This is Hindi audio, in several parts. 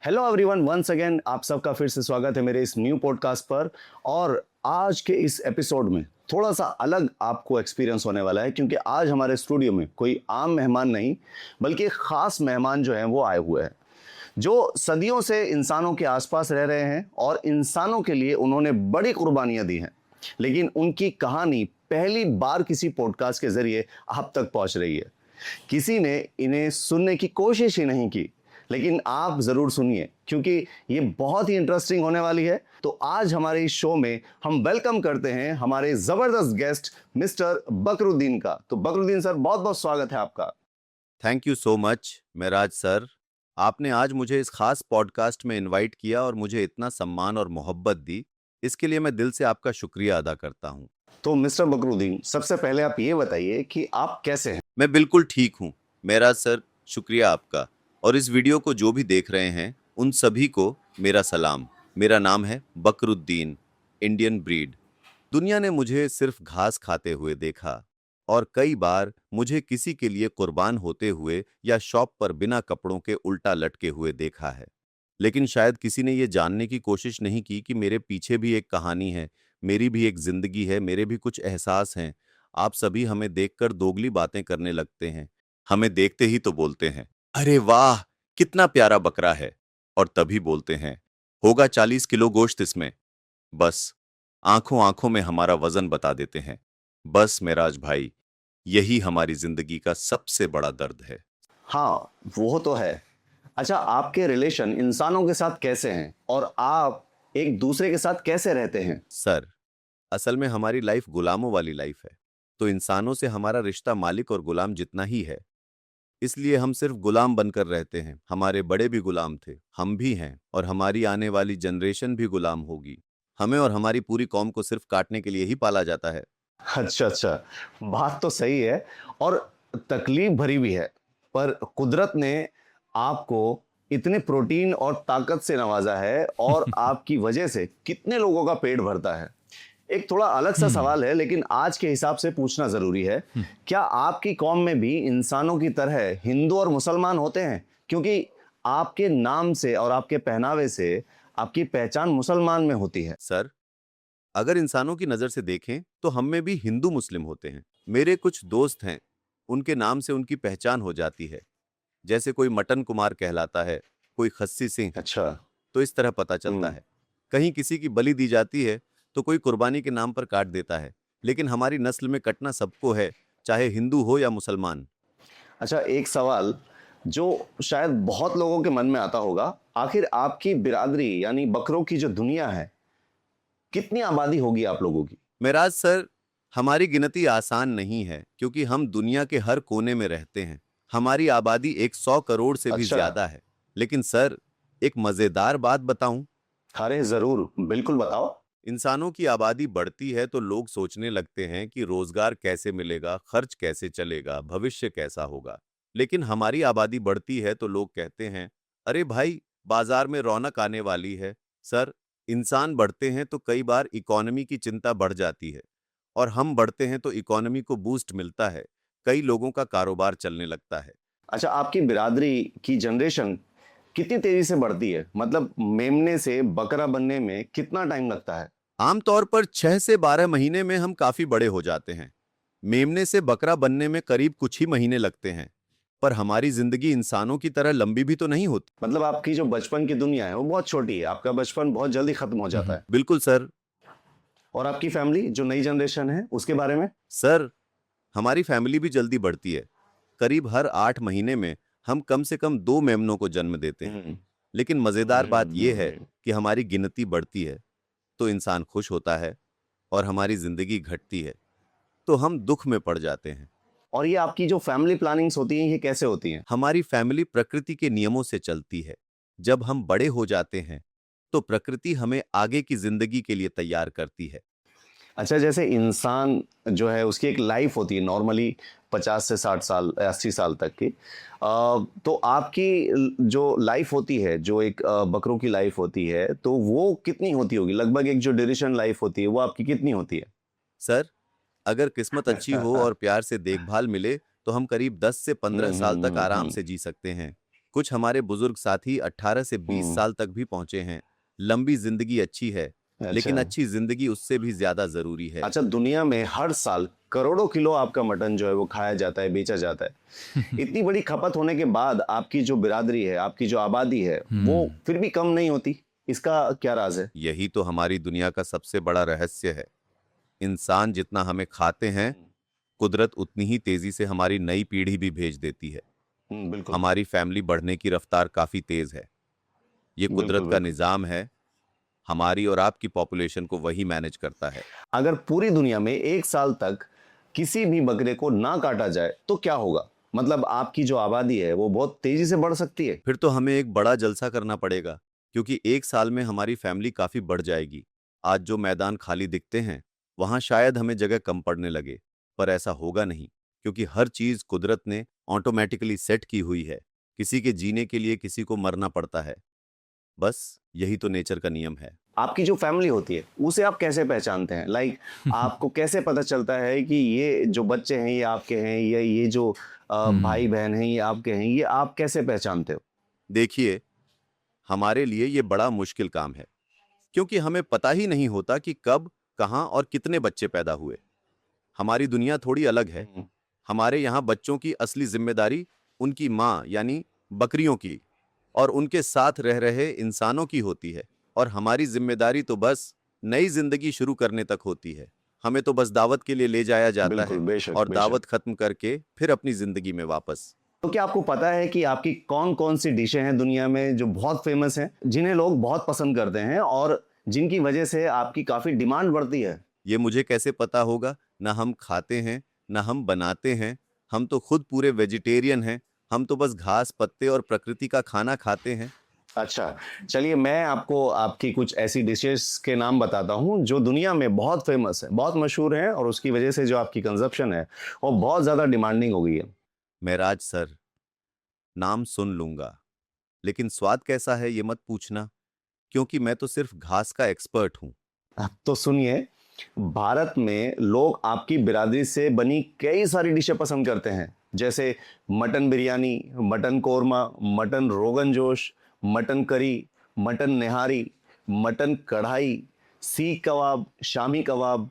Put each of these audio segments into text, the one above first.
हेलो एवरीवन, वंस अगेन आप सबका फिर से स्वागत है मेरे इस न्यू पॉडकास्ट पर। और आज के इस एपिसोड में थोड़ा सा अलग आपको एक्सपीरियंस होने वाला है, क्योंकि आज हमारे स्टूडियो में कोई आम मेहमान नहीं बल्कि एक खास मेहमान जो हैं वो आए हुए हैं, जो सदियों से इंसानों के आसपास रह रहे हैं और इंसानों के लिए उन्होंने बड़ी कुर्बानियां दी हैं। लेकिन उनकी कहानी पहली बार किसी पॉडकास्ट के जरिए आप तक पहुंच रही है। किसी ने इन्हें सुनने की कोशिश ही नहीं की, लेकिन आप जरूर सुनिए क्योंकि ये बहुत ही इंटरेस्टिंग होने वाली है। तो आज हमारे इस शो में हम वेलकम करते हैं हमारे जबरदस्त गेस्ट मिस्टर बकरुद्दीन का। तो बकरुद्दीन सर, बहुत बहुत स्वागत है आपका। Thank you so much Meraj sir. आपने आज मुझे इस खास पॉडकास्ट में इनवाइट किया और मुझे इतना सम्मान और मोहब्बत दी, इसके लिए मैं दिल से आपका शुक्रिया अदा करता हूँ। तो मिस्टर बकरुद्दीन, सबसे पहले आप ये बताइए कि आप कैसे हैं। मैं बिल्कुल ठीक हूँ मेराज सर, शुक्रिया आपका। और इस वीडियो को जो भी देख रहे हैं उन सभी को मेरा सलाम। मेरा नाम है बकरुद्दीन, इंडियन ब्रीड। दुनिया ने मुझे सिर्फ घास खाते हुए देखा और कई बार मुझे किसी के लिए कुर्बान होते हुए या शॉप पर बिना कपड़ों के उल्टा लटके हुए देखा है। लेकिन शायद किसी ने ये जानने की कोशिश नहीं की कि मेरे पीछे भी एक कहानी है, मेरी भी एक जिंदगी है, मेरे भी कुछ एहसास हैं। आप सभी हमें देखकर दोगली बातें करने लगते हैं। हमें देखते ही तो बोलते हैं, अरे वाह, कितना प्यारा बकरा है। और तभी बोलते हैं, होगा 40 किलो गोश्त इसमें। बस आंखों आंखों में हमारा वजन बता देते हैं। बस मेराज भाई, यही हमारी जिंदगी का सबसे बड़ा दर्द है। हाँ, वो तो है। अच्छा, आपके रिलेशन इंसानों के साथ कैसे हैं और आप एक दूसरे के साथ कैसे रहते हैं। सर, असल में हमारी लाइफ गुलामों वाली लाइफ है, तो इंसानों से हमारा रिश्ता मालिक और गुलाम जितना ही है। इसलिए हम सिर्फ गुलाम बनकर रहते हैं। हमारे बड़े भी गुलाम थे, हम भी हैं, और हमारी आने वाली जनरेशन भी गुलाम होगी। हमें और हमारी पूरी कौम को सिर्फ काटने के लिए ही पाला जाता है। अच्छा अच्छा, बात तो सही है और तकलीफ भरी भी है। पर कुदरत ने आपको इतने प्रोटीन और ताकत से नवाजा है और आपकी वजह से कितने लोगों का पेट भरता है। एक थोड़ा अलग सा सवाल है, लेकिन आज के हिसाब से पूछना जरूरी है। क्या आपकी कौम में भी इंसानों की तरह हिंदू और मुसलमान होते हैं? क्योंकि आपके नाम से और आपके पहनावे से आपकी पहचान मुसलमान में होती है। सर, अगर इंसानों की नजर से देखें तो हम में भी हिंदू मुस्लिम होते हैं। मेरे कुछ दोस्त हैं, उनके नाम से उनकी पहचान हो जाती है। जैसे कोई मटन कुमार कहलाता है, कोई खस्सी सिंह। अच्छा। तो इस तरह पता चलता हम्म। है। कहीं किसी की बलि दी जाती है तो कोई कुर्बानी के नाम पर काट देता है। लेकिन हमारी नस्ल में कटना सबको है, चाहे हिंदू हो या मुसलमान। अच्छा, एक सवाल जो शायद बहुत लोगों के मन में आता होगा, आखिर आपकी बिरादरी यानी बकरों की जो दुनिया है, कितनी आबादी होगी आप लोगों की? मेराज सर, हमारी गिनती आसान नहीं है क्योंकि हम दुनिया के हर कोने में रहते हैं। हमारी आबादी 100 करोड़ से भी अच्छा। ज्यादा है। लेकिन सर, एक मजेदार बात बताऊं। अरे जरूर, बिल्कुल बताओ। इंसानों की आबादी बढ़ती है तो लोग सोचने लगते हैं कि रोजगार कैसे मिलेगा, खर्च कैसे चलेगा, भविष्य कैसा होगा। लेकिन हमारी आबादी बढ़ती है तो लोग कहते हैं, अरे भाई, बाजार में रौनक आने वाली है। सर, इंसान बढ़ते हैं तो कई बार इकोनॉमी की चिंता बढ़ जाती है, और हम बढ़ते हैं तो इकोनॉमी को बूस्ट मिलता है। कई लोगों का कारोबार चलने लगता है। अच्छा, आपकी बिरादरी की जनरेशन कितनी तेजी से बढ़ती है? मतलब मेमने से बकरा बनने में कितना टाइम लगता है? आमतौर पर 6 से 12 महीने में हम काफी बड़े हो जाते हैं। मेमने से बकरा बनने में करीब कुछ ही महीने लगते हैं। पर हमारी जिंदगी इंसानों की तरह लंबी भी तो नहीं होती। मतलब आपकी जो बचपन की दुनिया है वो बहुत छोटी है, आपका बचपन बहुत जल्दी खत्म हो जाता है। बिल्कुल सर। और आपकी फैमिली जो नई जनरेशन है उसके बारे में? सर, हमारी फैमिली भी जल्दी बढ़ती है। करीब हर 8 महीने में हम कम से कम 2 मेमनों को जन्म देते हैं। हम्म। लेकिन मजेदार बात यह है कि हमारी गिनती बढ़ती है तो इंसान खुश होता है, और हमारी जिंदगी घटती है तो हम दुख में पड़ जाते हैं। और ये आपकी जो फैमिली प्लानिंग्स होती हैं, ये कैसे होती हैं? हमारी फैमिली प्रकृति के नियमों से चलती है। जब हम बड़े हो जाते हैं तो प्रकृति हमें आगे की जिंदगी के लिए तैयार करती है। अच्छा, जैसे इंसान जो है उसकी एक लाइफ होती है नॉर्मली 50 से 60 साल 80 साल तक की। तो आपकी जो लाइफ होती है, जो एक बकरों की लाइफ होती है, तो वो कितनी होती होगी? लगभग एक जो ड्यूरेशन लाइफ होती है वो आपकी कितनी होती है? सर, अगर किस्मत अच्छी हो और प्यार से देखभाल मिले तो हम करीब 10 से 15 साल तक आराम हम्म। से जी सकते हैं। कुछ हमारे बुजुर्ग साथी 18 से 20 साल तक भी पहुंचे हैं। लंबी जिंदगी अच्छी है, लेकिन अच्छा। अच्छी जिंदगी उससे भी ज्यादा जरूरी है। अच्छा, दुनिया में हर साल करोड़ों किलो आपका मटन जो है वो खाया जाता है, बेचा जाता है। इतनी बड़ी खपत होने के बाद आपकी जो बिरादरी है, आपकी जो आबादी है, वो हम्म। फिर भी कम नहीं होती। इसका क्या राज है? यही तो हमारी दुनिया का सबसे बड़ा रहस्य है। इंसान जितना हमें खाते हैं, कुदरत उतनी ही तेजी से हमारी नई पीढ़ी भी भेज देती है। बिल्कुल हमारी फैमिली बढ़ने की रफ्तार काफी तेज है। ये कुदरत बिल्कुल का बिल्कुल। निजाम है। हमारी और आपकी पॉपुलेशन को वही मैनेज करता है। अगर पूरी दुनिया में एक साल तक किसी भी बकरे को ना काटा जाए तो क्या होगा? मतलब आपकी जो आबादी है वो बहुत तेजी से बढ़ सकती है। फिर तो हमें एक बड़ा जलसा करना पड़ेगा, क्योंकि एक साल में हमारी फैमिली काफी बढ़ जाएगी। आज जो मैदान खाली दिखते हैं, वहां शायद हमें जगह कम पड़ने लगे, पर ऐसा होगा नहीं, क्योंकि हर चीज कुदरत ने ऑटोमेटिकली सेट की हुई है। किसी के जीने के लिए किसी को मरना पड़ता है। बस यही तो नेचर का नियम है। आपकी जो फैमिली होती है उसे आप कैसे पहचानते हैं? लाइक आपको कैसे पता चलता है कि ये जो बच्चे हैं ये आपके हैं, या ये जो भाई बहन हैं ये आपके हैं? ये आप कैसे पहचानते हो? देखिए, हमारे लिए ये बड़ा मुश्किल काम है, क्योंकि हमें पता ही नहीं होता कि कब, कहां और कितने बच्चे पैदा हुए। हमारी दुनिया थोड़ी अलग है। हमारे यहाँ बच्चों की असली जिम्मेदारी उनकी माँ यानी बकरियों की और उनके साथ रह रहे इंसानों की होती है, और हमारी जिम्मेदारी तो बस नई जिंदगी शुरू करने तक होती है। हमें तो बस दावत के लिए ले जाया जाता बिल्कुल, है बेशक और बेशक। दावत खत्म करके फिर अपनी जिंदगी में वापस। तो क्या आपको पता है कि आपकी कौन कौन सी डिशें हैं दुनिया में जो बहुत फेमस हैं, जिन्हें लोग बहुत पसंद करते हैं और जिनकी वजह से आपकी काफी डिमांड बढ़ती है? ये मुझे कैसे पता होगा? ना हम खाते हैं, ना हम बनाते हैं। हम तो खुद पूरे वेजिटेरियन हैं। हम तो बस घास पत्ते और प्रकृति का खाना खाते हैं। अच्छा, चलिए मैं आपको आपकी कुछ ऐसी डिशेस के नाम बताता हूँ जो दुनिया में बहुत फेमस है, बहुत मशहूर है, और उसकी वजह से जो आपकी कंजप्शन है वो बहुत ज़्यादा डिमांडिंग हो गई है। महराज सर, नाम सुन लूंगा, लेकिन स्वाद कैसा है ये मत पूछना, क्योंकि मैं तो सिर्फ घास का एक्सपर्ट हूँ। अब तो सुनिए, भारत में लोग आपकी बिरादरी से बनी कई सारी डिशें पसंद करते हैं, जैसे mutton biryani, mutton korma, mutton rogan josh, mutton curry, mutton निहारी, मटन कढ़ाई, सीख कबाब, शामी कबाब,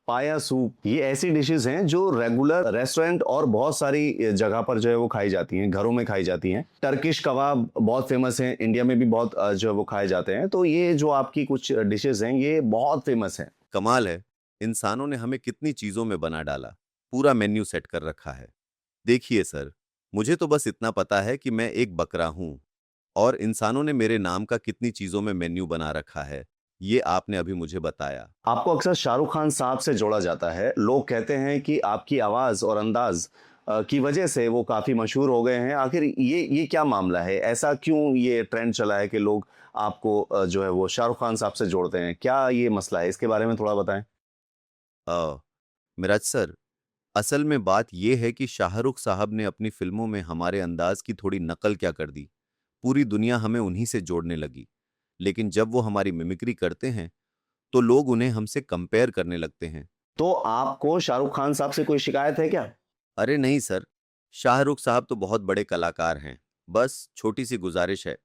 पाया सूप। ये ऐसी डिशेस हैं जो रेगुलर रेस्टोरेंट और बहुत सारी जगह पर जो है वो खाई जाती हैं, घरों में खाई जाती हैं। टर्किश कबाब बहुत फेमस हैं, इंडिया में भी बहुत जो है वो खाए जाते हैं। तो ये जो आपकी कुछ डिशेस हैं ये बहुत फेमस हैं। कमाल है, इंसानों ने हमें कितनी चीजों में बना डाला, पूरा मेन्यू सेट कर रखा है। देखिए सर, मुझे तो बस इतना पता है कि मैं एक बकरा हूं, और इंसानों ने मेरे नाम का कितनी चीजों में मेन्यू बना रखा है, ये आपने अभी मुझे बताया। आपको अक्सर शाहरुख खान साहब से जोड़ा जाता है। लोग कहते हैं कि आपकी आवाज और अंदाज की वजह से वो काफी मशहूर हो गए हैं। आखिर ये क्या मामला है? ऐसा क्यों ये ट्रेंड चला है कि लोग आपको जो है वो शाहरुख खान साहब से जोड़ते हैं? क्या ये मसला है? इसके बारे में थोड़ा बताएं। अ, मिराज सर, असल में बात यह है कि शाहरुख साहब ने अपनी फिल्मों में हमारे अंदाज की थोड़ी नकल क्या कर दी। पूरी दुनिया हमें उन्हीं से जोड़ने लगी। लेकिन जब वो हमारी मिमिक्री करते हैं, तो लोग उन्हें हमसे कंपेयर करने लगते हैं। तो आपको शाहरुख खान साहब से कोई शिकायत है क्या? अरे नहीं सर, शाहरुख साहब तो बहुत बड़े कलाकार हैं। बस छोटी सी गुजारिश है,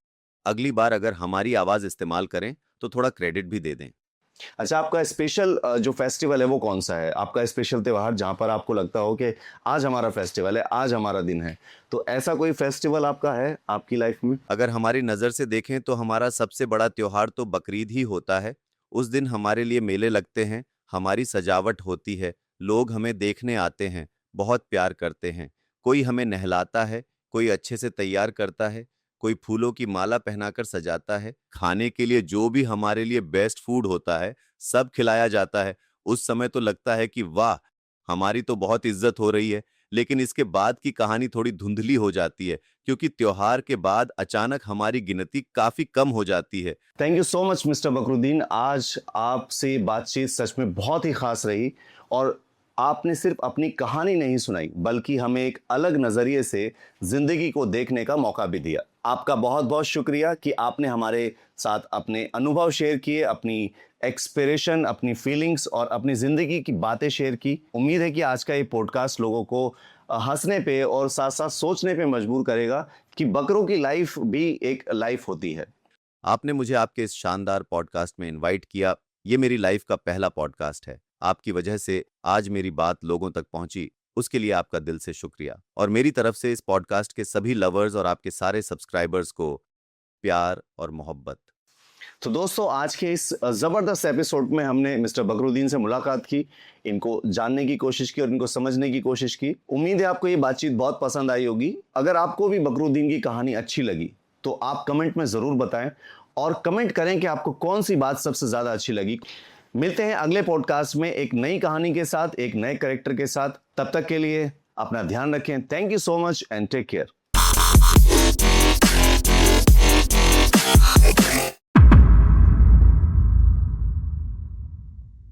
अगली बार अगर हमारी आवाज इस्तेमाल करें तो थोड़ा क्रेडिट भी दे दें। अच्छा, आपका स्पेशल जो फेस्टिवल है वो कौन सा है? आपका स्पेशल त्योहार जहां पर आपको लगता हो कि आज हमारा फेस्टिवल है, आज हमारा दिन है। तो ऐसा कोई फेस्टिवल आपका है आपकी लाइफ में? अगर हमारी नज़र से देखें तो हमारा सबसे बड़ा त्योहार तो बकरीद ही होता है। उस दिन हमारे लिए मेले लगते हैं, हमारी सजावट होती है, लोग हमें देखने आते हैं, बहुत प्यार करते हैं। कोई हमें नहलाता है, कोई अच्छे से तैयार करता है, कोई फूलों की माला पहनाकर सजाता है। खाने के लिए जो भी हमारे लिए बेस्ट फूड होता है, सब खिलाया जाता है। उस समय तो लगता है कि वाह, हमारी तो बहुत इज्जत हो रही है। लेकिन इसके बाद की कहानी थोड़ी धुंधली हो जाती है, क्योंकि त्योहार के बाद अचानक हमारी गिनती काफी कम हो जाती है। Thank you so much mister Bakruddin. आज आपसे बातचीत सच में बहुत ही खास रही, और आपने सिर्फ अपनी कहानी नहीं सुनाई बल्कि हमें एक अलग नज़रिए से ज़िंदगी को देखने का मौका भी दिया। आपका बहुत बहुत शुक्रिया कि आपने हमारे साथ अपने अनुभव शेयर किए, अपनी एक्सपीरेशन, अपनी फीलिंग्स और अपनी ज़िंदगी की बातें शेयर की। उम्मीद है कि आज का ये पॉडकास्ट लोगों को हंसने पे और साथ साथ सोचने पे मजबूर करेगा कि बकरों की लाइफ भी एक लाइफ होती है। आपने मुझे आपके इस शानदार पॉडकास्ट में इनवाइट किया। ये मेरी लाइफ का पहला पॉडकास्ट है। आपकी वजह से आज मेरी बात लोगों तक पहुंची, उसके लिए आपका दिल से शुक्रिया। और मेरी तरफ से इस पॉडकास्ट के सभी लवर्स और आपके सारे सब्सक्राइबर्स को प्यार और मोहब्बत। तो दोस्तों, आज के इस ज़बरदस्त एपिसोड में हमने मिस्टर बकरुद्दीन से मुलाकात की, इनको जानने की कोशिश की और इनको समझने की कोशिश की। उम्मीद है आपको ये बातचीत बहुत पसंद आई होगी। अगर आपको भी बकरुद्दीन की कहानी अच्छी लगी तो आप कमेंट में ज़रूर बताएं और कमेंट करें कि आपको कौन सी बात सबसे ज़्यादा अच्छी लगी। मिलते हैं अगले पॉडकास्ट में एक नई कहानी के साथ, एक नए कैरेक्टर के साथ। तब तक के लिए अपना ध्यान रखें। Thank you so much and take care.